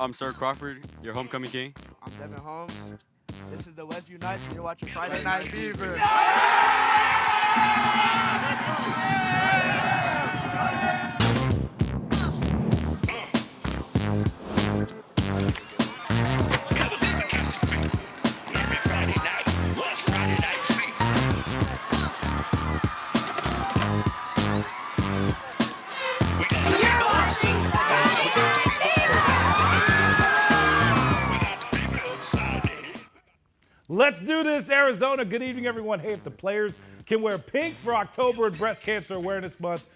I'm Sir Crawford, your homecoming king. I'm Devin Holmes. This is the Westview Knights, and you're watching Friday Night Fever. Let's do this, Arizona. Good evening, everyone. Hey, if the players can wear pink for October and Breast Cancer Awareness Month,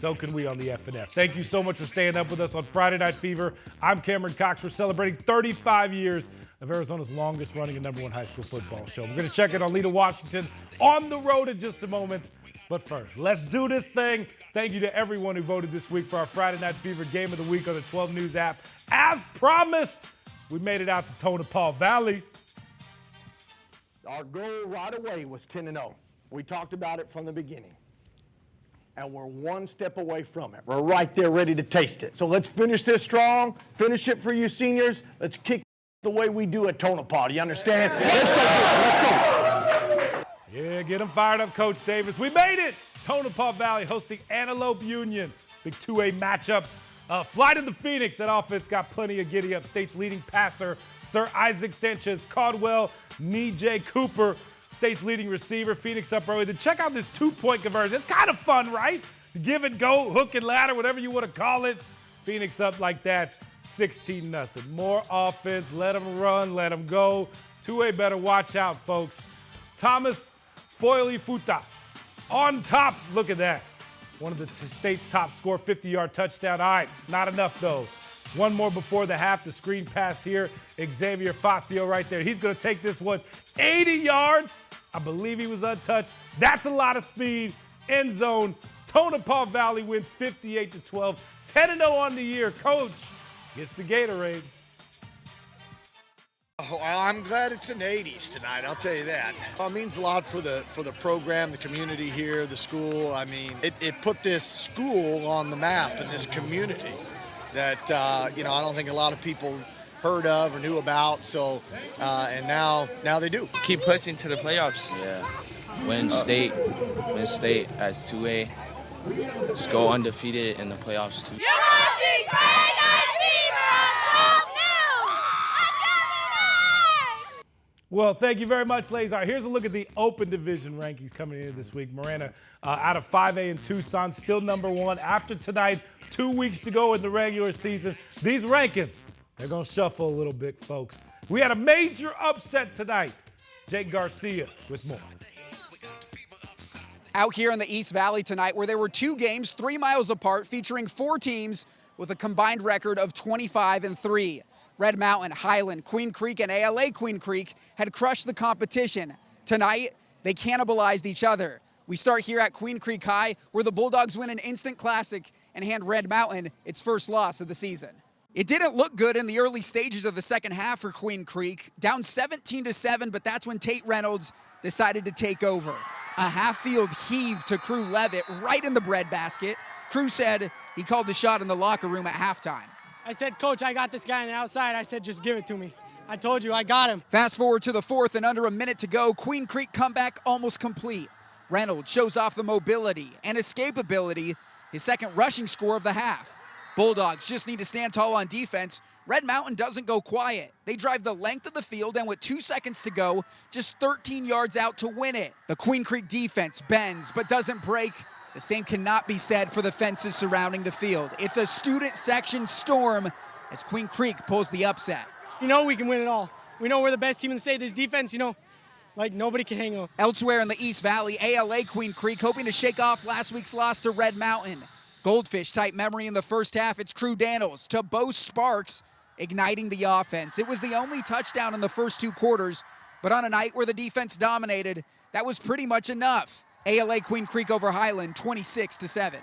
so can we on the FNF. Thank you so much for staying up with us on Friday Night Fever. I'm Cameron Cox. We're celebrating 35 years of Arizona's longest running and #1 high school football show. We're going to check in on Lena Washington on the road in just a moment. But first, let's do this thing. Thank you to everyone who voted this week for our Friday Night Fever Game of the Week on the 12 News app. As promised, we made it out to Tonopah Valley. Our goal right away was 10-0. We talked about it from the beginning. And we're one step away from it. We're right there ready to taste it. So let's finish this strong. Finish it for you seniors. Let's kick the way we do at Tonopah. Do you understand? Let's go. Yeah, get them fired up, Coach Davis. We made it! Tonopah Valley hosting Antelope Union. Big 2A matchup. Fly to the Phoenix. That offense got plenty of giddy up. State's leading passer, Sir Isaac Sanchez Caldwell, J. Cooper, State's leading receiver. Phoenix up early. Then check out this 2-point conversion. It's kind of fun, right? Give and go, hook and ladder, whatever you want to call it. Phoenix up like that, 16-0. More offense. Let them run. Let them go. 2A better watch out, folks. Thomas Foilifuta on top. Look at that. One of the state's top score, 50-yard touchdown. All right, not enough, though. One more before the half, the screen pass here. Xavier Facio right there. He's going to take this one 80 yards. I believe he was untouched. That's a lot of speed. End zone. Tonopah Valley wins 58-12. 10-0 on the year. Coach gets the Gatorade. Oh, I'm glad it's in the 80s tonight, I'll tell you that. It means a lot for the program, the community here, the school. I mean, it put this school on the map and this community that, I don't think a lot of people heard of or knew about. So, and now they do. Keep pushing to the playoffs. Yeah. Win state as 2A. Just go undefeated in the playoffs, too. You're watching Friday Night Fever on 12 News! Well, thank you very much, ladies. All right, here's a look at the open division rankings coming in this week. Marana out of 5A in Tucson, still #1. After tonight, 2 weeks to go in the regular season. These rankings, they're going to shuffle a little bit, folks. We had a major upset tonight. Jake Garcia with more. Out here in the East Valley tonight, where there were 2 games 3 miles apart, featuring 4 teams with a combined record of 25-3. Red Mountain, Highland, Queen Creek, and ALA Queen Creek had crushed the competition. Tonight, they cannibalized each other. We start here at Queen Creek High, where the Bulldogs win an instant classic and hand Red Mountain its first loss of the season. It didn't look good in the early stages of the second half for Queen Creek. Down 17-7, but that's when Tate Reynolds decided to take over. A half-field heave to Crew Levitt right in the breadbasket. Crew said he called the shot in the locker room at halftime. I said, Coach, I got this guy on the outside. I said, just give it to me. I told you, I got him. Fast forward to the fourth, and under a minute to go, Queen Creek comeback almost complete. Reynolds shows off the mobility and escapability, his second rushing score of the half. Bulldogs just need to stand tall on defense. Red Mountain doesn't go quiet. They drive the length of the field, and with 2 seconds to go, just 13 yards out to win it. The Queen Creek defense bends but doesn't break. The same cannot be said for the fences surrounding the field. It's a student section storm as Queen Creek pulls the upset. You know we can win it all. We know we're the best team in the state. This defense, like nobody can hang on. Elsewhere in the East Valley, ALA Queen Creek hoping to shake off last week's loss to Red Mountain. Goldfish-type memory in the first half. It's Crew Daniels to Bo Sparks, igniting the offense. It was the only touchdown in the first 2 quarters, but on a night where the defense dominated, that was pretty much enough. ALA Queen Creek over Highland, 26-7.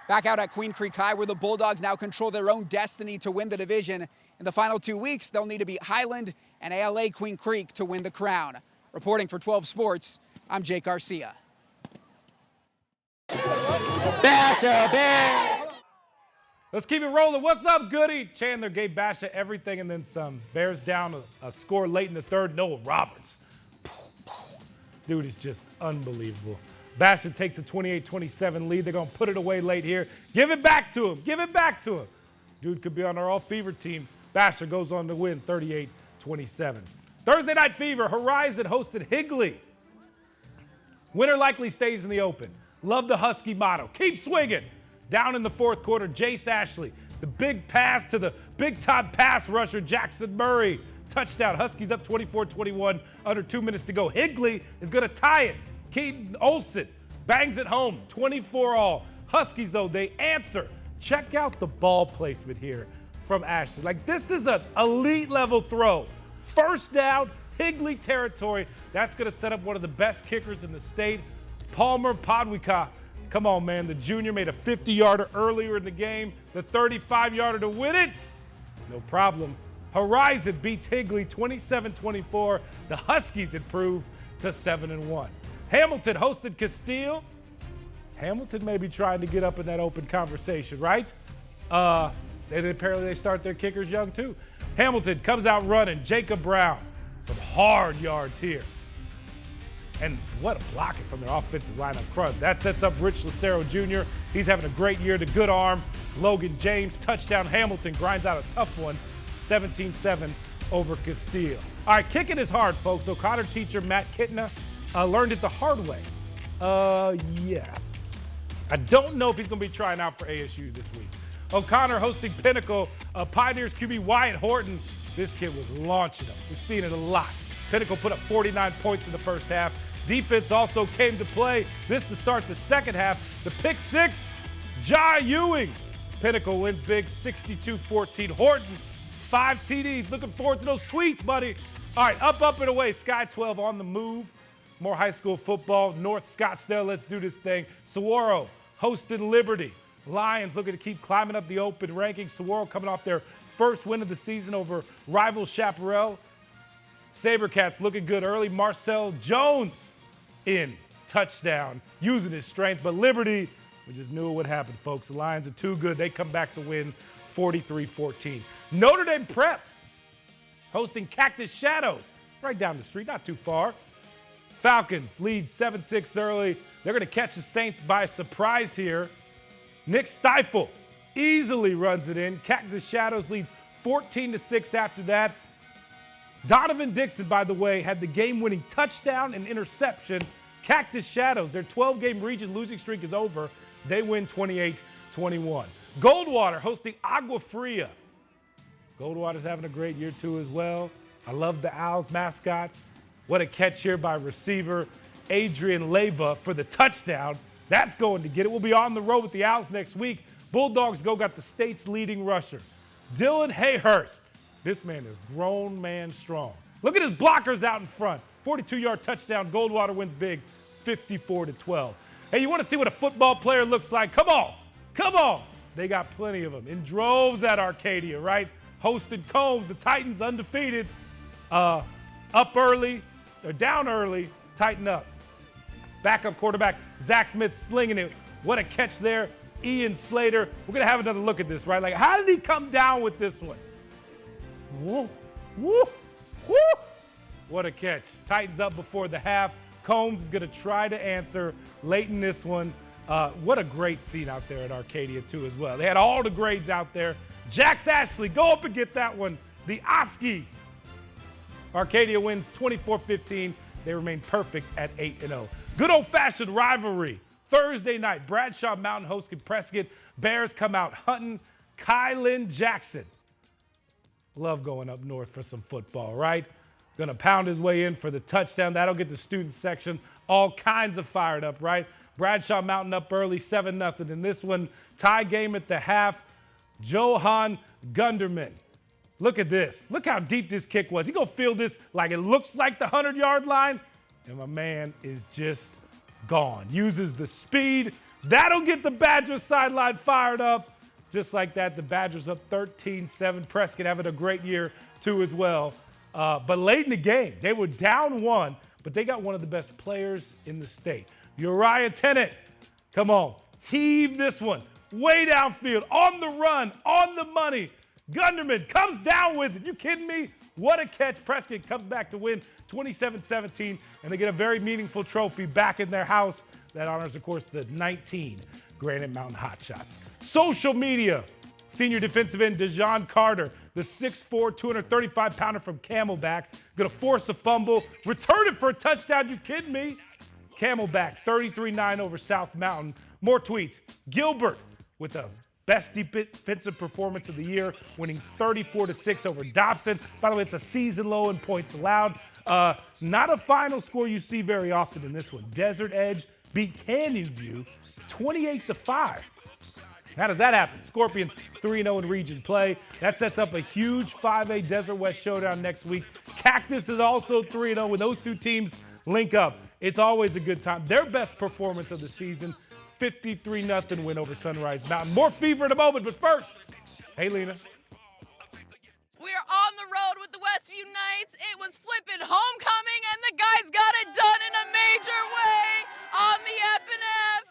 Back out at Queen Creek High, where the Bulldogs now control their own destiny to win the division. In the final 2 weeks, they'll need to beat Highland and ALA Queen Creek to win the crown. Reporting for 12 Sports, I'm Jake Garcia. Let's keep it rolling. What's up, Goody? Chandler gave Basha everything and then some. Bears down a score late in the third. Noah Roberts. Dude is just unbelievable. Basha takes a 28-27 lead. They're going to put it away late here. Give it back to him. Give it back to him. Dude could be on our all-fever team. Basha goes on to win 38-27. Thursday Night Fever. Horizon hosted Higley. Winner likely stays in the open. Love the Husky motto. Keep swinging. Down in the fourth quarter, Jace Ashley. The big pass to the big-time pass rusher, Jackson Murray. Touchdown. Huskies up 24-21, under 2 minutes to go. Higley is going to tie it. Keaton Olsen bangs it home, 24-all. Huskies, though, they answer. Check out the ball placement here from Ashley. Like, this is an elite-level throw. First down, Higley territory. That's going to set up one of the best kickers in the state. Palmer Podwika. Come on, man. The junior made a 50-yarder earlier in the game. The 35-yarder to win it. No problem. Horizon beats Higley 27-24. The Huskies improve to 7-1. Hamilton hosted Castile. Hamilton may be trying to get up in that open conversation, right? And apparently they start their kickers young, too. Hamilton comes out running. Jacob Brown. Some hard yards here. And what a blocking from their offensive line up front. That sets up Rich Lucero Jr. He's having a great year. The good arm. Logan James, touchdown. Hamilton grinds out a tough one. 17-7 over Castile. All right, kicking is hard, folks. O'Connor teacher Matt Kitna learned it the hard way. Yeah. I don't know if he's going to be trying out for ASU this week. O'Connor hosting Pinnacle. Pioneers QB Wyatt Horton. This kid was launching them. We've seen it a lot. Pinnacle put up 49 points in the first half. Defense also came to play. This to start the second half. The pick six, Jai Ewing. Pinnacle wins big, 62-14. Horton, 5 TDs. Looking forward to those tweets, buddy. All right, up and away. Sky 12 on the move. More high school football. North Scottsdale, let's do this thing. Saguaro hosted Liberty. Lions looking to keep climbing up the open rankings. Saguaro coming off their first win of the season over rival Chaparral. Sabercats looking good early. Marcel Jones in touchdown, using his strength. But Liberty, we just knew it would happen, folks. The Lions are too good. They come back to win 43-14. Notre Dame Prep hosting Cactus Shadows right down the street, not too far. Falcons lead 7-6 early. They're going to catch the Saints by surprise here. Nick Stiefel easily runs it in. Cactus Shadows leads 14-6 after that. Donovan Dixon, by the way, had the game-winning touchdown and interception. Cactus Shadows, their 12-game region losing streak is over. They win 28-21. Goldwater hosting Agua Fria. Goldwater's having a great year, too, as well. I love the Owls mascot. What a catch here by receiver Adrian Leyva for the touchdown. That's going to get it. We'll be on the road with the Owls next week. Bulldogs got the state's leading rusher, Dylan Hayhurst. This man is grown man strong. Look at his blockers out in front. 42-yard touchdown. Goldwater wins big, 54-12. Hey, you want to see what a football player looks like? Come on. Come on. They got plenty of them in droves at Arcadia, right? Hosted Combs, the Titans undefeated. Up early. They're down early. Tighten up. Backup quarterback, Zach Smith slinging it. What a catch there. Ian Slater. We're going to have another look at this, right? Like, how did he come down with this one? Woo, woo, woo. What a catch. Titans up before the half. Combs is going to try to answer late in this one. What a great scene out there at Arcadia, too, as well. They had all the grades out there. Jax Ashley, go up and get that one. The Oski. Arcadia wins 24-15. They remain perfect at 8-0. Good old-fashioned rivalry. Thursday night, Bradshaw Mountain hosting Prescott. Bears come out hunting. Kylan Jackson. Love going up north for some football, right? Gonna pound his way in for the touchdown. That'll get the student section all kinds of fired up, right? Bradshaw Mountain up early, 7-0. In this one, tie game at the half. Johan Gunderman. Look at this. Look how deep this kick was. He gonna feel this like it looks like the 100-yard line, and my man is just gone. Uses the speed. That'll get the Badgers sideline fired up. Just like that, the Badgers up 13-7. Prescott having a great year, too, as well. But late in the game, they were down 1, but they got one of the best players in the state. Uriah Tennant, come on, heave this one. way downfield, on the run, on the money. Gunderman comes down with it. You kidding me? What a catch. Prescott comes back to win 27-17, and they get a very meaningful trophy back in their house. That honors, of course, the 19 Granite Mountain Hotshots. Social media. Senior defensive end Dejon Carter, the 6'4", 235-pounder from Camelback, going to force a fumble, return it for a touchdown. You kidding me? Camelback, 33-9 over South Mountain. More tweets. Gilbert with the best defensive performance of the year, winning 34-6 over Dobson. By the way, it's a season low in points allowed. Not a final score you see very often in this one. Desert Edge beat Canyon View 28-5. How does that happen? Scorpions 3-0 in region play. That sets up a huge 5A Desert West showdown next week. Cactus is also 3-0. When those two teams link up, it's always a good time. Their best performance of the season, 53-0 win over Sunrise Mountain. More Fever in a moment, but first, hey, Lena. We are on the road with the Westview Knights. It was flipping homecoming, and the guys got it done in a major way on the F&F.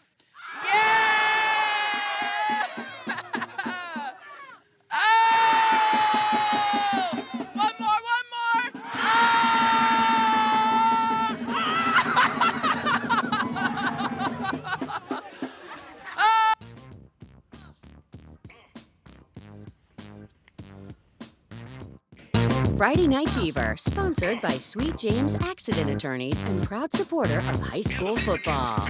Yeah! Oh! One more. Friday Night Fever, sponsored by Sweet James Accident Attorneys and proud supporter of high school football.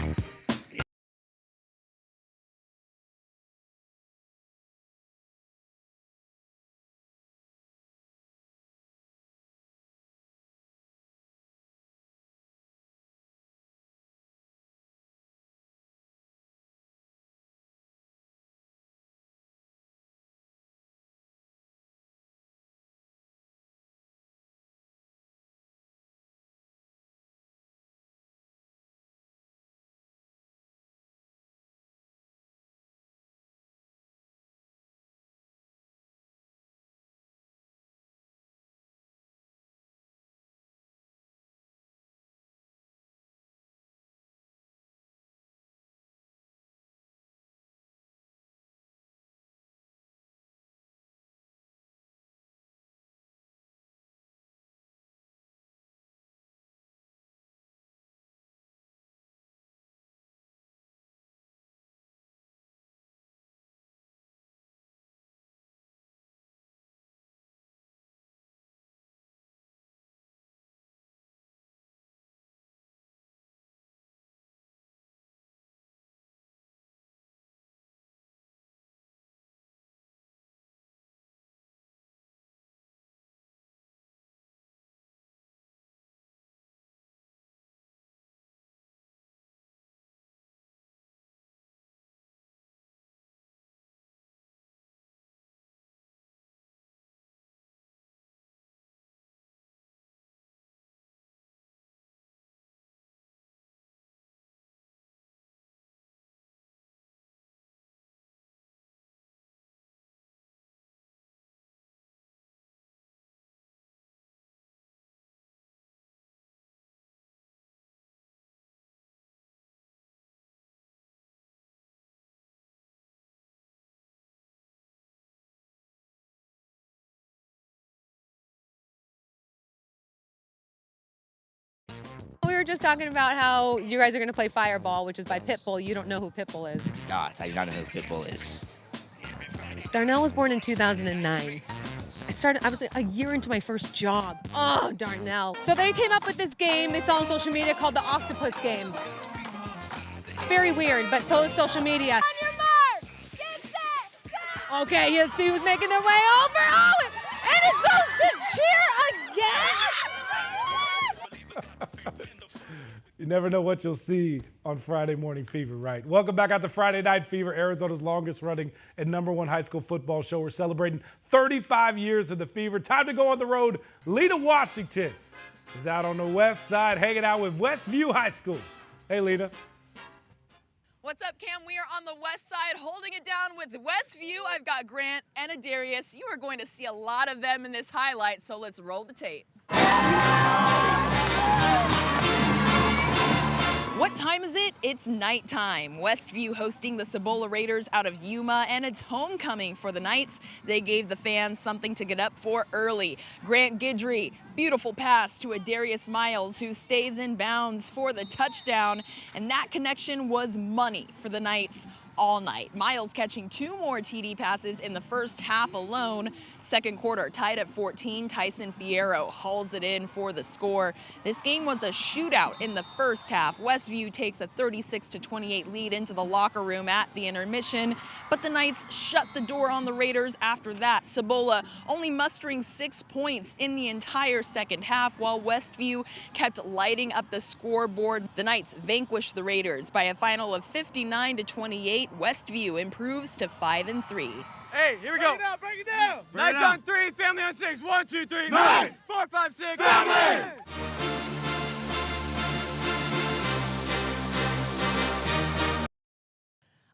We were just talking about how you guys are going to play Fireball, which is by Pitbull. You don't know who Pitbull is. No, I do not know who Pitbull is. Darnell was born in 2009. I was a year into my first job. Oh, Darnell. So they came up with this game they saw on social media called the Octopus Game. It's very weird, but so is social media. On your mark, get set, go! Okay, he was making their way over. Oh, and it goes to cheer again. You never know what you'll see on Friday Morning Fever, right? Welcome back out to Friday Night Fever, Arizona's longest running and #1 high school football show. We're celebrating 35 years of the Fever. Time to go on the road. Lena Washington is out on the west side hanging out with Westview High School. Hey, Lena. What's up, Cam? We are on the west side holding it down with Westview. I've got Grant and Adarius. You are going to see a lot of them in this highlight, so let's roll the tape. What time is it? It's nighttime. Westview hosting the Cibola Raiders out of Yuma, and it's homecoming for the Knights. They gave the fans something to get up for early. Grant Guidry, beautiful pass to Adarius Miles, who stays in bounds for the touchdown, and that connection was money for the Knights all night. Miles catching 2 more TD passes in the first half alone. Second quarter, tied at 14, Tyson Fierro hauls it in for the score. This game was a shootout in the first half. Westview takes a 36-28 lead into the locker room at the intermission, but the Knights shut the door on the Raiders after that. Cibola only mustering 6 points in the entire second half, while Westview kept lighting up the scoreboard. The Knights vanquished the Raiders by a final of 59-28. Westview improves to 5-3. Hey, here we go. Break it down. Knights on 3, family on 6. 1, 2, 3. Knights. 4, 5, 6. Family.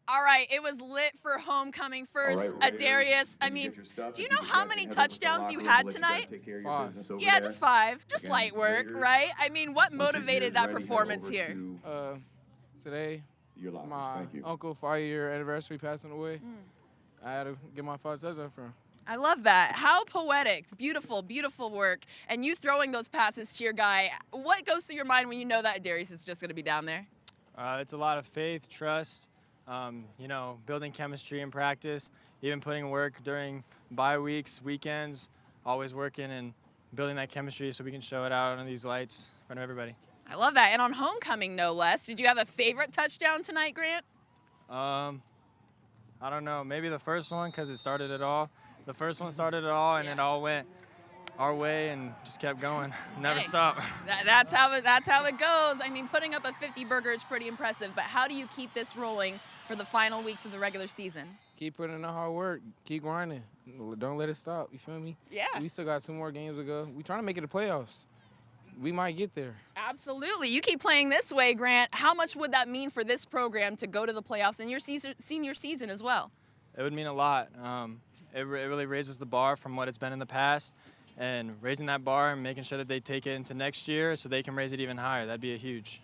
All right, it was lit for homecoming first. Adarius, I mean, do you know how many touchdowns you had tonight? 5. Yeah, just 5. Just light work, right? I mean, what motivated that performance here? Today, it's my uncle 5-year anniversary passing away. I had to get my 5 touchdowns for him. I love that. How poetic. Beautiful, beautiful work. And you throwing those passes to your guy, what goes through your mind when you know that Adarius is just going to be down there? It's a lot of faith, trust, you know, building chemistry in practice, even putting work during bye weeks, weekends, always working and building that chemistry so we can show it out on these lights in front of everybody. I love that. And on homecoming, no less. Did you have a favorite touchdown tonight, Grant? I don't know, maybe the first one because it started it all. The first one started it all, and it all went our way and just kept going. Never stopped. That's how it goes. I mean, putting up a 50-burger is pretty impressive, but how do you keep this rolling for the final weeks of the regular season? Keep putting in the hard work. Keep grinding. Don't let it stop. You feel me? Yeah. We still got 2 more games to go. We trying to make it to playoffs. We might get there. Absolutely. You keep playing this way, Grant. How much would that mean for this program to go to the playoffs in your senior season as well? It would mean a lot. It really raises the bar from what it's been in the past, and raising that bar and making sure that they take it into next year so they can raise it even higher. That'd be a huge.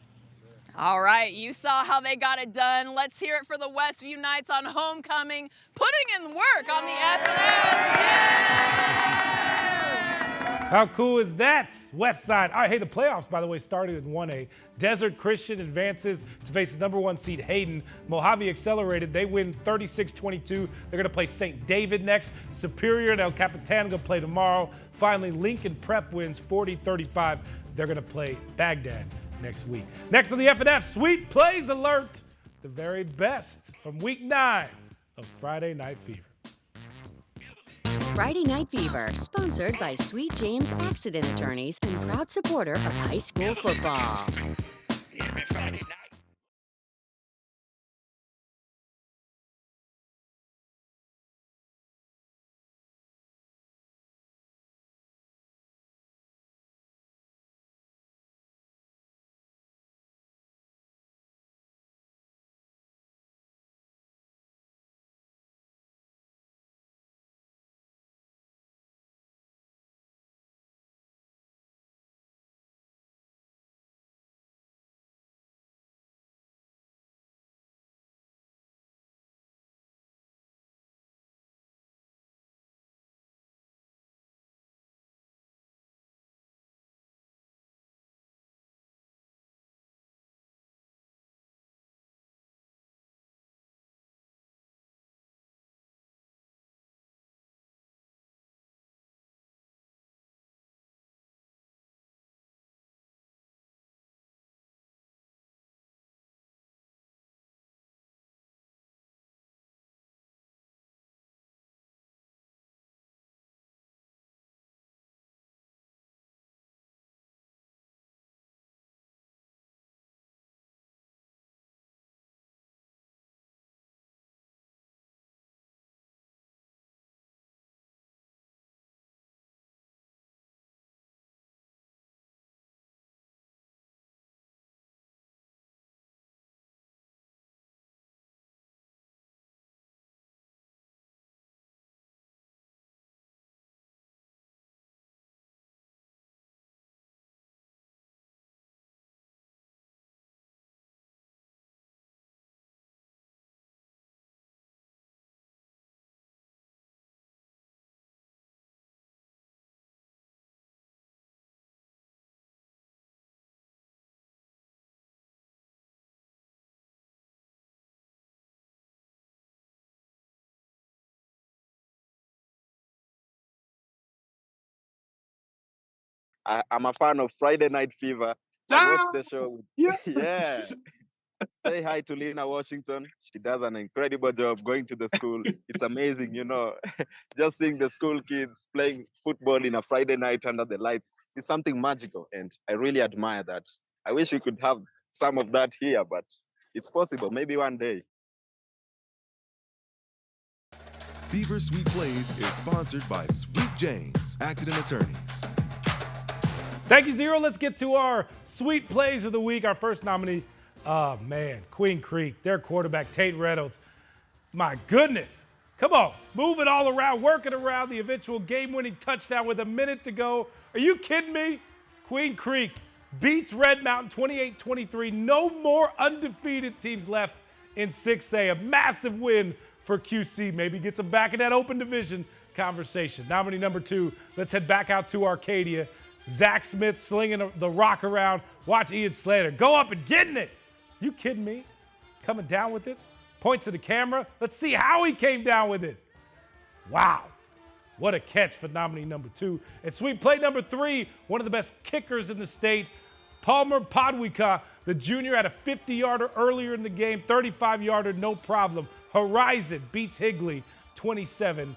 All right, you saw how they got it done. Let's hear it for the Westview Knights on homecoming, putting in work on the F&F. How cool is that? West Side. All right, hey, the playoffs, by the way, started in 1A. Desert Christian advances to face the #1 seed Hayden. Mojave accelerated. They win 36-22. They're going to play St. David next. Superior and El Capitan going to play tomorrow. Finally, Lincoln Prep wins 40-35. They're going to play Baghdad next week. Next on the F&F, Sweet Plays Alert. The very best from week 9 of Friday Night Fever. Friday Night Fever, sponsored by Sweet James Accident Attorneys and proud supporter of high school football. I'm a fan of Friday Night Fever. I watch the show. Yeah. Say hi to Lena Washington. She does an incredible job going to the school. It's amazing, just seeing the school kids playing football in a Friday night under the lights is something magical. And I really admire that. I wish we could have some of that here, but it's possible. Maybe one day. Fever Sweet Plays is sponsored by Sweet James Accident Attorneys. Thank you, Zero. Let's get to our Sweet Plays of the Week. Our first nominee, oh, man, Queen Creek, their quarterback, Tate Reynolds. My goodness. Come on, move it all around, work it around, the eventual game-winning touchdown with a minute to go. Are you kidding me? Queen Creek beats Red Mountain 28-23. No more undefeated teams left in 6A. A massive win for QC. Maybe gets them back in that open division conversation. Nominee number 2, let's head back out to Arcadia. Zach Smith slinging the rock around. Watch Ian Slater go up and getting it. You kidding me? Coming down with it. Points to the camera. Let's see how he came down with it. Wow. What a catch for nominee number 2. And sweet play number 3, one of the best kickers in the state, Palmer Podwika, the junior, had a 50-yarder earlier in the game, 35-yarder, no problem. Horizon beats Higley 27-24.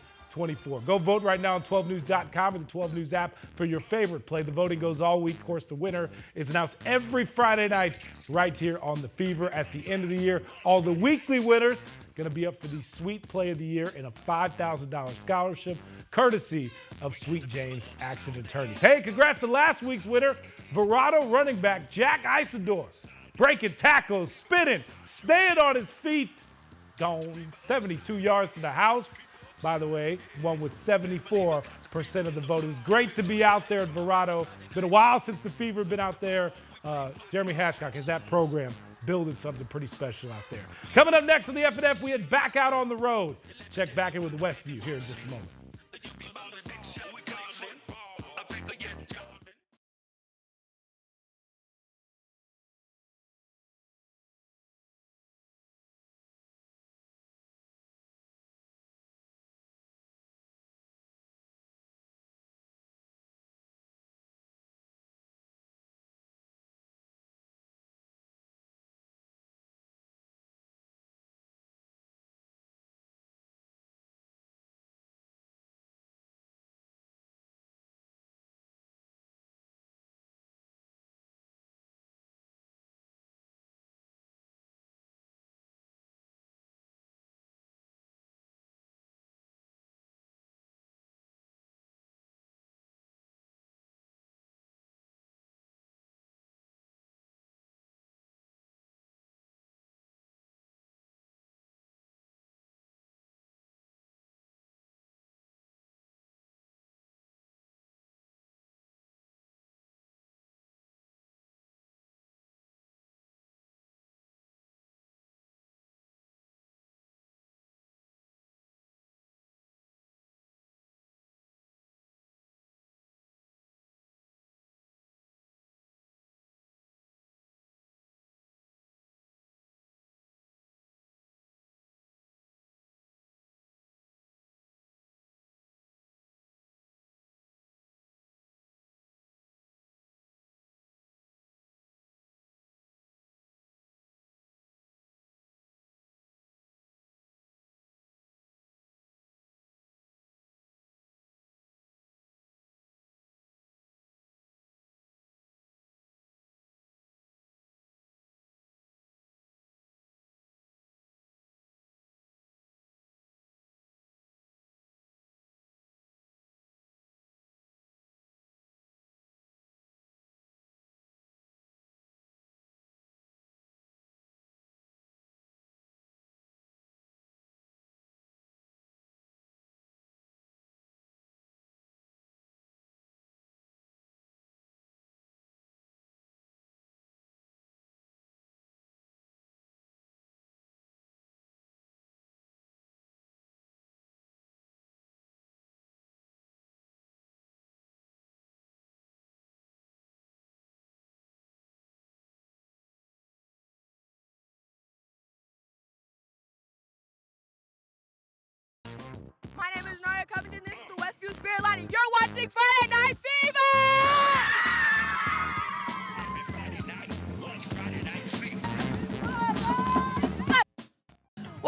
Go vote right now on 12news.com or the 12 News app for your favorite play. The voting goes all week. Of course, the winner is announced every Friday night right here on The Fever at the end of the year. All the weekly winners going to be up for the Sweet Play of the Year and a $5,000 scholarship courtesy of Sweet James Accident Attorneys. Hey, congrats to last week's winner, Verado running back Jack Isidore. Breaking tackles, spinning, staying on his feet. Gone 72 yards to the house. By the way, won with 74% of the vote. It was great to be out there at Verado. Been a while since the Fever been out there. Jeremy Hadcock has that program building something pretty special out there. Coming up next on the F&F, we head back out on the road. Check back in with Westview here in just a moment.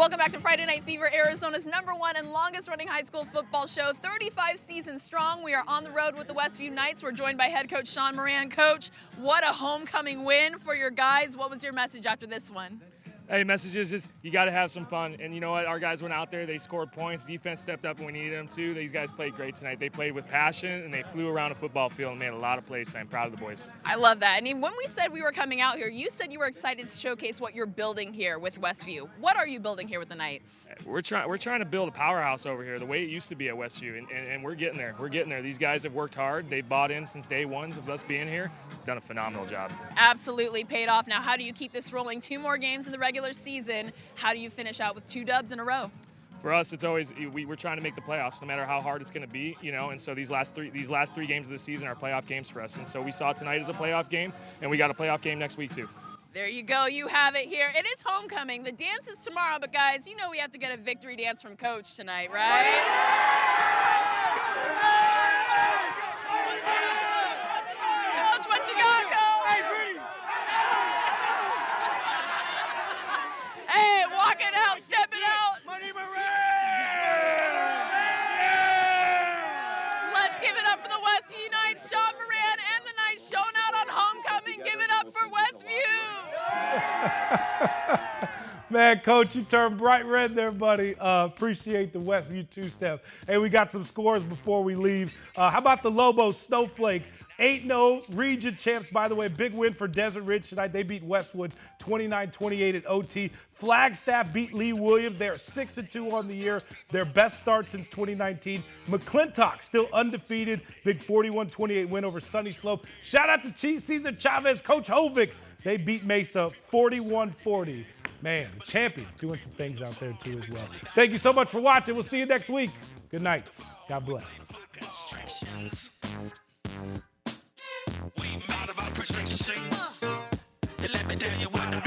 Welcome back to Friday Night Fever, Arizona's #1 and longest running high school football show. 35 seasons strong. We are on the road with the Westview Knights. We're joined by head coach Sean Moran. Coach, what a homecoming win for your guys. What was your message after this one? Hey, message is just you got to have some fun. And you know what? Our guys went out there. They scored points. Defense stepped up when we needed them to. These guys played great tonight. They played with passion, and they flew around a football field and made a lot of plays. I'm proud of the boys. I love that. And when we said we were coming out here, you said you were excited to showcase what you're building here with Westview. What are you building here with the Knights? We're trying to build a powerhouse over here, the way it used to be at Westview, and we're getting there. We're getting there. These guys have worked hard. They bought in since day one of us being here. Done a phenomenal job. Absolutely paid off. Now, how do you keep this rolling? 2 more games in the regular season. How do you finish out with 2 dubs in a row? For us, it's always we're trying to make the playoffs, no matter how hard it's going to be, you know. And so these last three games of the season are playoff games for us. And so we saw tonight as a playoff game, and we got a playoff game next week too. There you go. You have it here. It is homecoming. The dance is tomorrow, but guys, you know we have to get a victory dance from Coach tonight, right? Coach, what you got, Coach? Hey, walking out, stepping out. Let's give it up for the Westview Knights. Sean Moran and the Knights showing out on homecoming. Give it up for Westview. Man, Coach, you turned bright red there, buddy. Appreciate the Westview two-step. Hey, we got some scores before we leave. How about the Lobos Snowflake? 8-0 region champs, by the way. Big win for Desert Ridge tonight. They beat Westwood 29-28 at OT. Flagstaff beat Lee Williams. They are 6-2 on the year. Their best start since 2019. McClintock still undefeated. Big 41-28 win over Sunny Slope. Shout out to Cesar Chavez, Coach Hovick. They beat Mesa 41-40. Man, the champions doing some things out there too as well. Thank you so much for watching. We'll see you next week. Good night. God bless. We mad about construction. Let me tell you what I